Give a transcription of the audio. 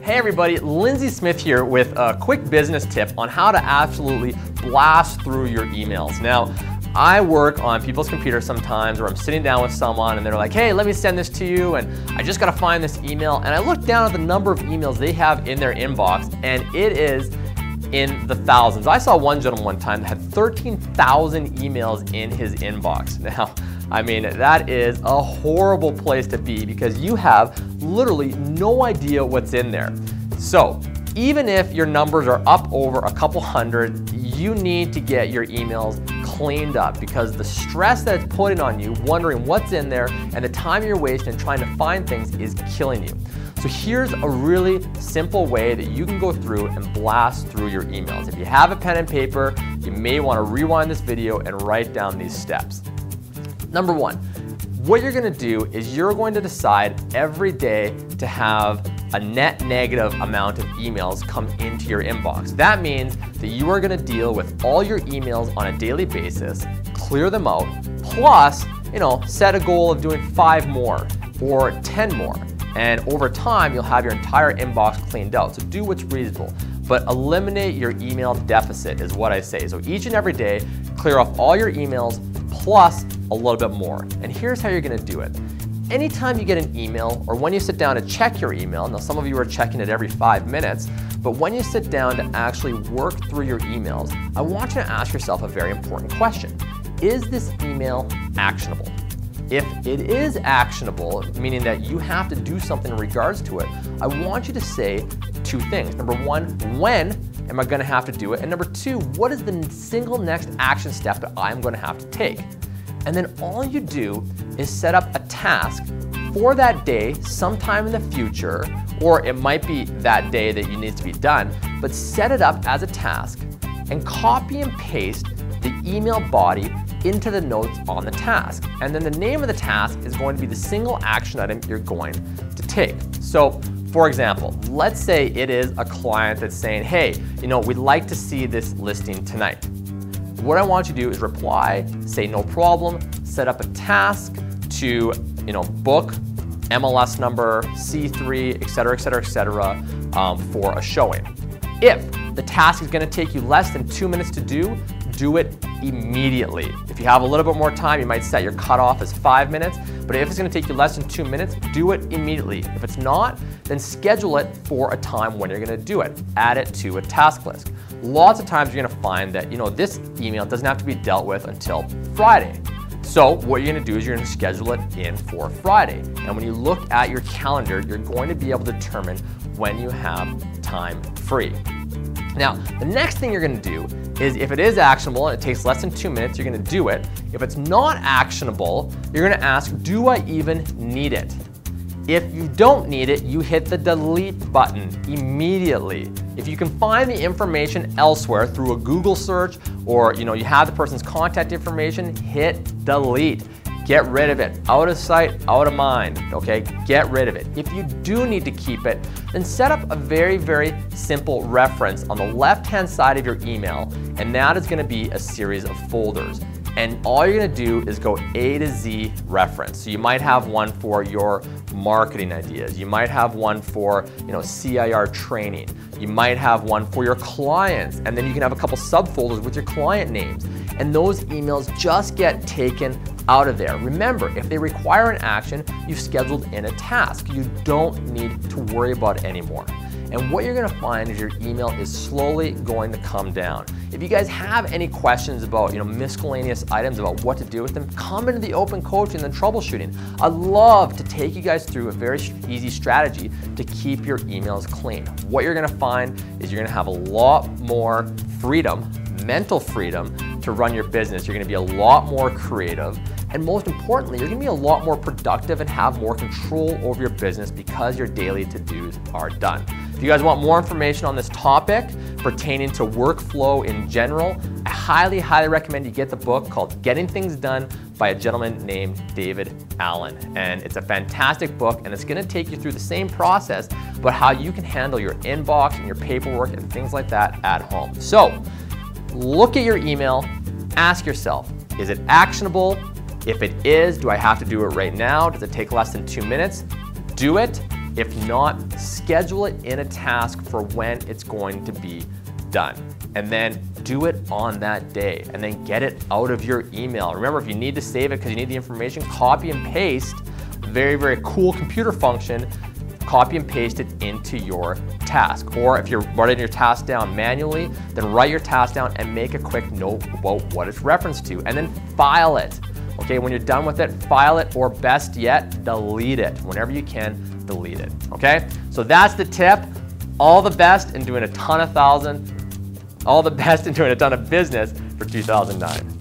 Hey everybody, Lindsay Smith here with a quick business tip on how to absolutely blast through your emails. Now, I work on people's computers sometimes, or I'm sitting down with someone and they're like, hey, let me send this to you, and I just gotta find this email, and I look down at the number of emails they have in their inbox, and it is in the thousands. I saw one gentleman one time that had 13,000 emails in his inbox. Now, I mean, that is a horrible place to be because you have literally no idea what's in there. So even if your numbers are up over a couple hundred, you need to get your emails cleaned up because the stress that it's putting on you, wondering what's in there, and the time you're wasting trying to find things is killing you. So here's a really simple way that you can go through and blast through your emails. If you have a pen and paper, you may want to rewind this video and write down these steps. Number one, what you're going to do is you're going to decide every day to have a net negative amount of emails come into your inbox. That means that you are going to deal with all your emails on a daily basis, clear them out, plus, set a goal of doing 5 more or 10 more. And over time, you'll have your entire inbox cleaned out. So do what's reasonable, but eliminate your email deficit is what I say. So each and every day, clear off all your emails plus a little bit more. And here's how you're gonna do it. Anytime you get an email or when you sit down to check your email, now some of you are checking it every 5 minutes, but when you sit down to actually work through your emails, I want you to ask yourself a very important question. Is this email actionable? If it is actionable, meaning that you have to do something in regards to it, I want you to say 2 things. Number 1, when am I going to have to do it? And number 2, what is the single next action step that I'm going to have to take? And then all you do is set up a task for that day sometime in the future, or it might be that day that you need to be done, but set it up as a task and copy and paste the email body into the notes on the task. And then the name of the task is going to be the single action item you're going to take. So for example, let's say it is a client that's saying, hey, we'd like to see this listing tonight. What I want you to do is reply, say no problem, set up a task to book MLS number, C3, et cetera, for a showing. If the task is going to take you less than 2 minutes to do it immediately. If you have a little bit more time, you might set your cutoff as 5 minutes, but if it's going to take you less than 2 minutes, do it immediately. If it's not, then schedule it for a time when you're going to do it. Add it to a task list. Lots of times you're going to find that this email doesn't have to be dealt with until Friday. So what you're going to do is you're going to schedule it in for Friday. And when you look at your calendar, you're going to be able to determine when you have time free. Now, the next thing you're going to do is if it is actionable and it takes less than 2 minutes, you're going to do it. If it's not actionable, you're going to ask, do I even need it? If you don't need it, you hit the delete button immediately. If you can find the information elsewhere through a Google search or you have the person's contact information, hit delete. Get rid of it. Out of sight, out of mind, okay? Get rid of it. If you do need to keep it, then set up a very, very simple reference on the left-hand side of your email, and that is gonna be a series of folders. And all you're gonna do is go A to Z reference. So you might have one for your marketing ideas. You might have one for CIR training. You might have one for your clients. And then you can have a couple subfolders with your client names. And those emails just get taken out of there. Remember, if they require an action, you've scheduled in a task. You don't need to worry about it anymore. And what you're gonna find is your email is slowly going to come down. If you guys have any questions about miscellaneous items about what to do with them, come into the open coaching and troubleshooting. I'd love to take you guys through a very easy strategy to keep your emails clean. What you're gonna find is you're gonna have a lot more freedom, mental freedom to run your business. You're gonna be a lot more creative. And most importantly, you're gonna be a lot more productive and have more control over your business because your daily to-dos are done. If you guys want more information on this topic pertaining to workflow in general, I highly, highly recommend you get the book called Getting Things Done by a gentleman named David Allen. And it's a fantastic book, and it's gonna take you through the same process, but how you can handle your inbox and your paperwork and things like that at home. So look at your email, ask yourself, is it actionable? If it is, do I have to do it right now? Does it take less than 2 minutes? Do it. If not, schedule it in a task for when it's going to be done. And then do it on that day, and then get it out of your email. Remember, if you need to save it because you need the information, copy and paste, very, very cool computer function, copy and paste it into your task. Or if you're writing your task down manually, then write your task down and make a quick note about what it's referenced to, and then file it. Okay, when you're done with it, file it, or best yet, delete it. Whenever you can, delete it, okay? So that's the tip. All the best in doing a ton of business for 2009.